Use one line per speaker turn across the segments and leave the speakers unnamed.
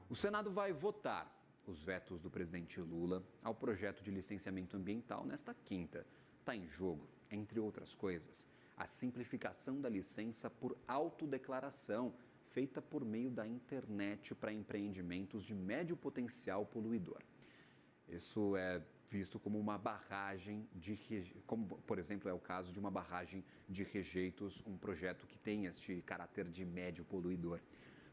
O Senado vai votar os vetos do presidente Lula ao projeto de licenciamento ambiental nesta quinta. Está em jogo, entre outras coisas, a simplificação da licença por autodeclaração, feita por meio da internet para empreendimentos de médio potencial poluidor. Isso é visto como uma barragem como, por exemplo, é o caso de uma barragem de rejeitos, um projeto que tem este caráter de médio poluidor.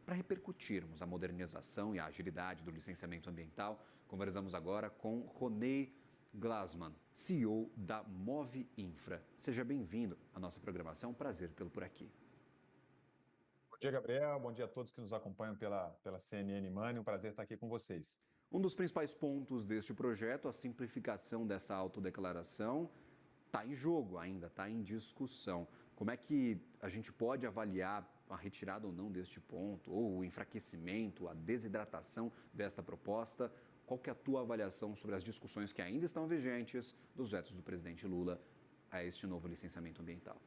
Para repercutirmos a modernização e a agilidade do licenciamento ambiental, conversamos agora com Ronei Glassman, CEO da Move Infra. Seja bem-vindo à nossa programação, é um prazer tê-lo por aqui.
Bom dia, Gabriel. Bom dia a todos que nos acompanham pela CNN Money. Um prazer estar aqui com vocês.
Um dos principais pontos deste projeto, a simplificação dessa autodeclaração, está em jogo ainda, está em discussão. Como é que a gente pode avaliar a retirada ou não deste ponto, ou o enfraquecimento, a desidratação desta proposta? Qual que é a tua avaliação sobre as discussões que ainda estão vigentes dos vetos do presidente Lula a este novo licenciamento ambiental?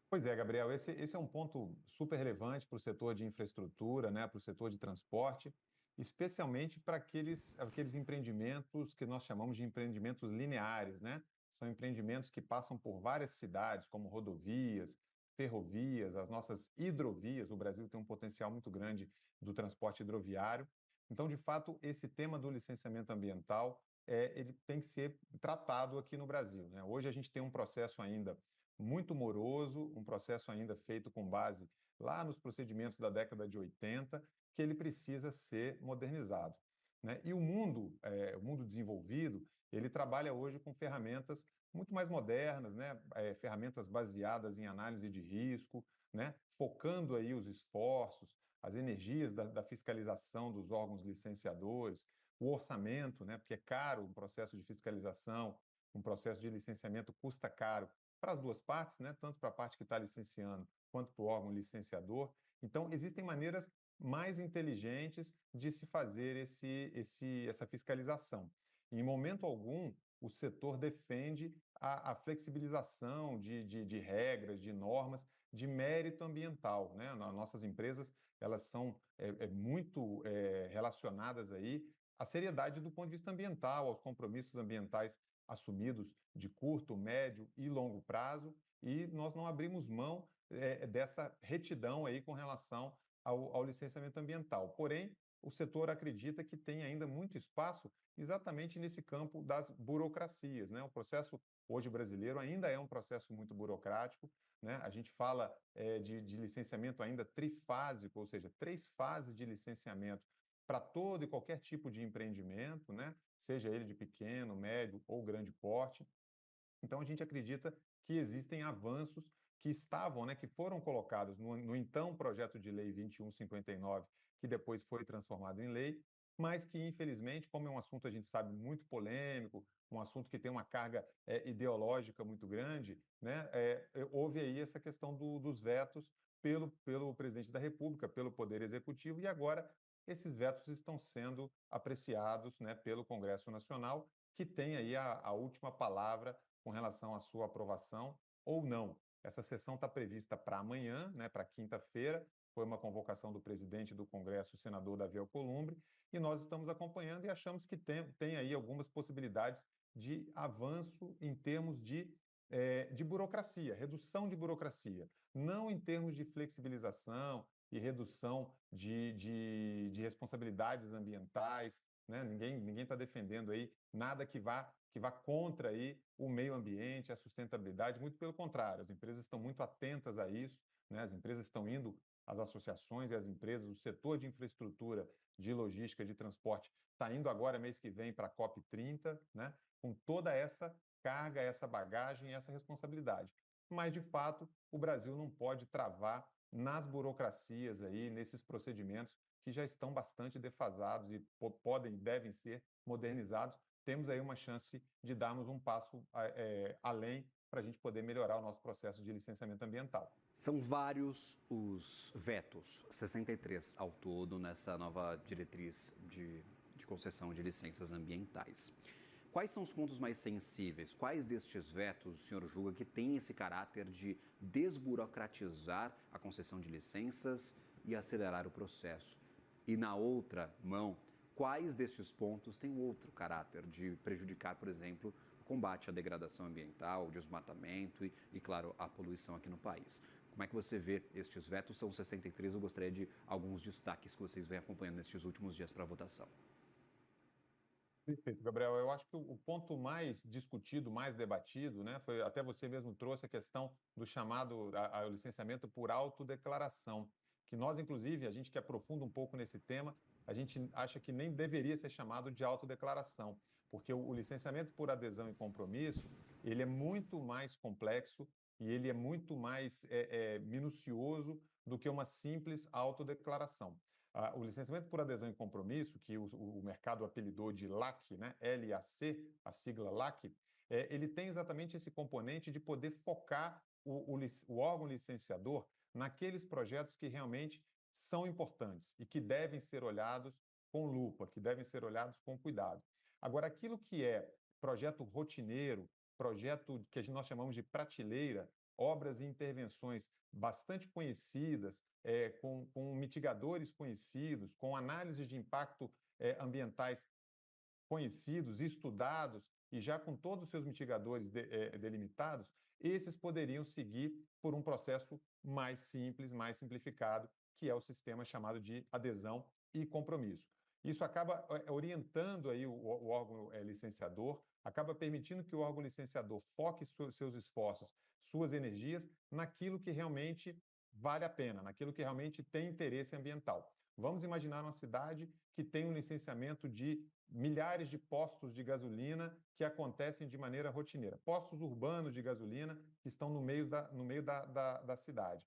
Pois é, Gabriel, esse é um ponto super relevante para o setor de infraestrutura, né, para o setor de transporte, especialmente para aqueles empreendimentos que nós chamamos de empreendimentos lineares, né? São empreendimentos que passam por várias cidades, como rodovias, ferrovias, as nossas hidrovias. O Brasil tem um potencial muito grande do transporte hidroviário. Então, de fato, esse tema do licenciamento ambiental, ele tem que ser tratado aqui no Brasil, né? Hoje a gente tem um processo ainda muito moroso, um processo ainda feito com base lá nos procedimentos da década de 80, que ele precisa ser modernizado, né? E o mundo desenvolvido, ele trabalha hoje com ferramentas muito mais modernas, né? Ferramentas baseadas em análise de risco, né? Focando aí os esforços, as energias da fiscalização dos órgãos licenciadores, o orçamento, né? Porque é caro um processo de fiscalização, um processo de licenciamento custa caro para as duas partes, né? Tanto para a parte que está licenciando quanto para o órgão licenciador. Então, existem maneiras mais inteligentes de se fazer essa fiscalização. Em momento algum, o setor defende a flexibilização de regras, de normas, de mérito ambiental, né? Nossas empresas, elas são muito relacionadas aí à seriedade do ponto de vista ambiental, aos compromissos ambientais assumidos de curto, médio e longo prazo, e nós não abrimos mão dessa retidão aí com relação ao licenciamento ambiental. Porém, o setor acredita que tem ainda muito espaço exatamente nesse campo das burocracias, né? O processo hoje brasileiro ainda é um processo muito burocrático, né? A gente fala de licenciamento ainda trifásico, ou seja, 3 fases de licenciamento para todo e qualquer tipo de empreendimento, né? Seja ele de pequeno, médio ou grande porte. Então, a gente acredita que existem avanços que estavam, né, que foram colocados no então projeto de lei 2159, que depois foi transformado em lei, mas que, infelizmente, como é um assunto, a gente sabe, muito polêmico, um assunto que tem uma carga ideológica muito grande, né, houve aí essa questão dos vetos pelo presidente da República, pelo Poder Executivo, e agora esses vetos estão sendo apreciados, né, pelo Congresso Nacional, que tem aí a última palavra com relação à sua aprovação ou não. Essa sessão está prevista para amanhã, né, para quinta-feira. Foi uma convocação do presidente do Congresso, o senador Davi Alcolumbre, e nós estamos acompanhando e achamos que tem aí algumas possibilidades de avanço em termos de burocracia, redução de burocracia, não em termos de flexibilização e redução de responsabilidades ambientais, né? Ninguém está defendendo aí nada que vá contra aí o meio ambiente, a sustentabilidade, muito pelo contrário, as empresas estão muito atentas a isso, né? As empresas estão indo, as associações e as empresas, o setor de infraestrutura, de logística, de transporte, está indo agora, mês que vem, para a COP30, né? Com toda essa carga, essa bagagem, essa responsabilidade. Mas, de fato, o Brasil não pode travar nas burocracias aí, nesses procedimentos que já estão bastante defasados e devem ser modernizados. Temos aí uma chance de darmos um passo além para a gente poder melhorar o nosso processo de licenciamento ambiental.
São vários os vetos, 63 ao todo, nessa nova diretriz de concessão de licenças ambientais. Quais são os pontos mais sensíveis? Quais destes vetos o senhor julga que têm esse caráter de desburocratizar a concessão de licenças e acelerar o processo? E na outra mão, quais destes pontos têm outro caráter de prejudicar, por exemplo, o combate à degradação ambiental, o desmatamento e, claro, a poluição aqui no país? Como é que você vê estes vetos? São 63, eu gostaria de alguns destaques que vocês vêm acompanhando nestes últimos dias para a votação.
Perfeito, Gabriel. Eu acho que o ponto mais discutido, mais debatido, né, foi até você mesmo trouxe a questão do chamado ao licenciamento por autodeclaração, que nós, inclusive, a gente que aprofunda um pouco nesse tema, a gente acha que nem deveria ser chamado de autodeclaração, porque o licenciamento por adesão e compromisso, ele é muito mais complexo e ele é muito mais minucioso do que uma simples autodeclaração. O licenciamento por adesão e compromisso, que o mercado apelidou de LAC, né? LAC, a sigla LAC, ele tem exatamente esse componente de poder focar o órgão licenciador naqueles projetos que realmente são importantes e que devem ser olhados com lupa, que devem ser olhados com cuidado. Agora, aquilo que é projeto rotineiro, projeto que nós chamamos de prateleira, obras e intervenções bastante conhecidas, com mitigadores conhecidos, com análises de impacto ambientais conhecidos, estudados e já com todos os seus mitigadores delimitados, esses poderiam seguir por um processo mais simples, mais simplificado, que é o sistema chamado de adesão e compromisso. Isso acaba orientando aí o órgão licenciador, acaba permitindo que o órgão licenciador foque seus esforços, suas energias naquilo que realmente vale a pena, naquilo que realmente tem interesse ambiental. Vamos imaginar uma cidade que tem um licenciamento de milhares de postos de gasolina que acontecem de maneira rotineira, postos urbanos de gasolina que estão no meio da cidade.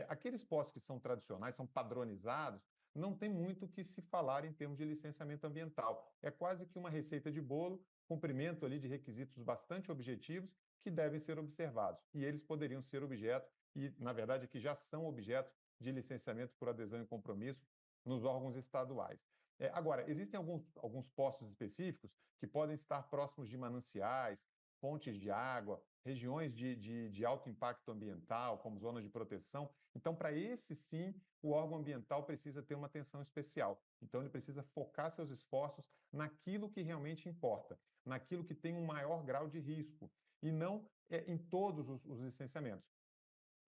Aqueles postos que são tradicionais, são padronizados, não tem muito o que se falar em termos de licenciamento ambiental. É quase que uma receita de bolo, cumprimento ali de requisitos bastante objetivos que devem ser observados. E eles poderiam ser objeto, e na verdade que já são objeto de licenciamento por adesão e compromisso nos órgãos estaduais. Agora, existem alguns postos específicos que podem estar próximos de mananciais, fontes de água, regiões de alto impacto ambiental, como zonas de proteção. Então, para esse sim, o órgão ambiental precisa ter uma atenção especial. Então, ele precisa focar seus esforços naquilo que realmente importa, naquilo que tem um maior grau de risco, e não em todos os licenciamentos.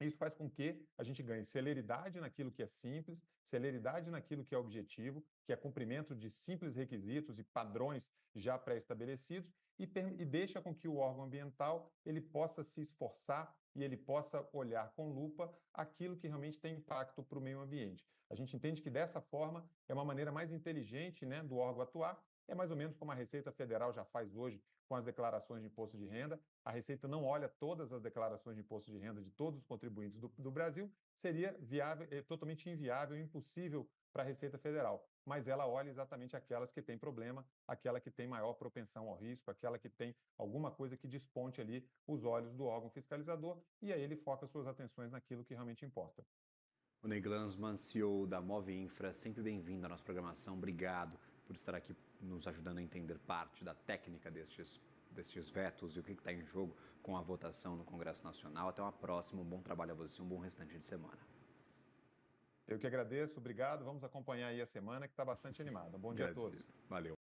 Isso faz com que a gente ganhe celeridade naquilo que é simples, celeridade naquilo que é objetivo, que é cumprimento de simples requisitos e padrões já pré-estabelecidos, e deixa com que o órgão ambiental ele possa se esforçar e ele possa olhar com lupa aquilo que realmente tem impacto para o meio ambiente. A gente entende que dessa forma é uma maneira mais inteligente, né, do órgão atuar, é mais ou menos como a Receita Federal já faz hoje com as declarações de imposto de renda. A Receita não olha todas as declarações de imposto de renda de todos os contribuintes do Brasil, seria totalmente inviável, impossível para a Receita Federal. Mas ela olha exatamente aquelas que têm problema, aquela que tem maior propensão ao risco, aquela que tem alguma coisa que desponte ali os olhos do órgão fiscalizador, e aí ele foca suas atenções naquilo que realmente importa.
O Ney Glanzmann, CEO da Move Infra, sempre bem-vindo à nossa programação. Obrigado por estar aqui nos ajudando a entender parte da técnica destes vetos e o que está em jogo com a votação no Congresso Nacional. Até uma próxima, um bom trabalho a você, um bom restante de semana.
Eu que agradeço, obrigado. Vamos acompanhar aí a semana que está bastante animada. Um bom dia a todos.
Valeu.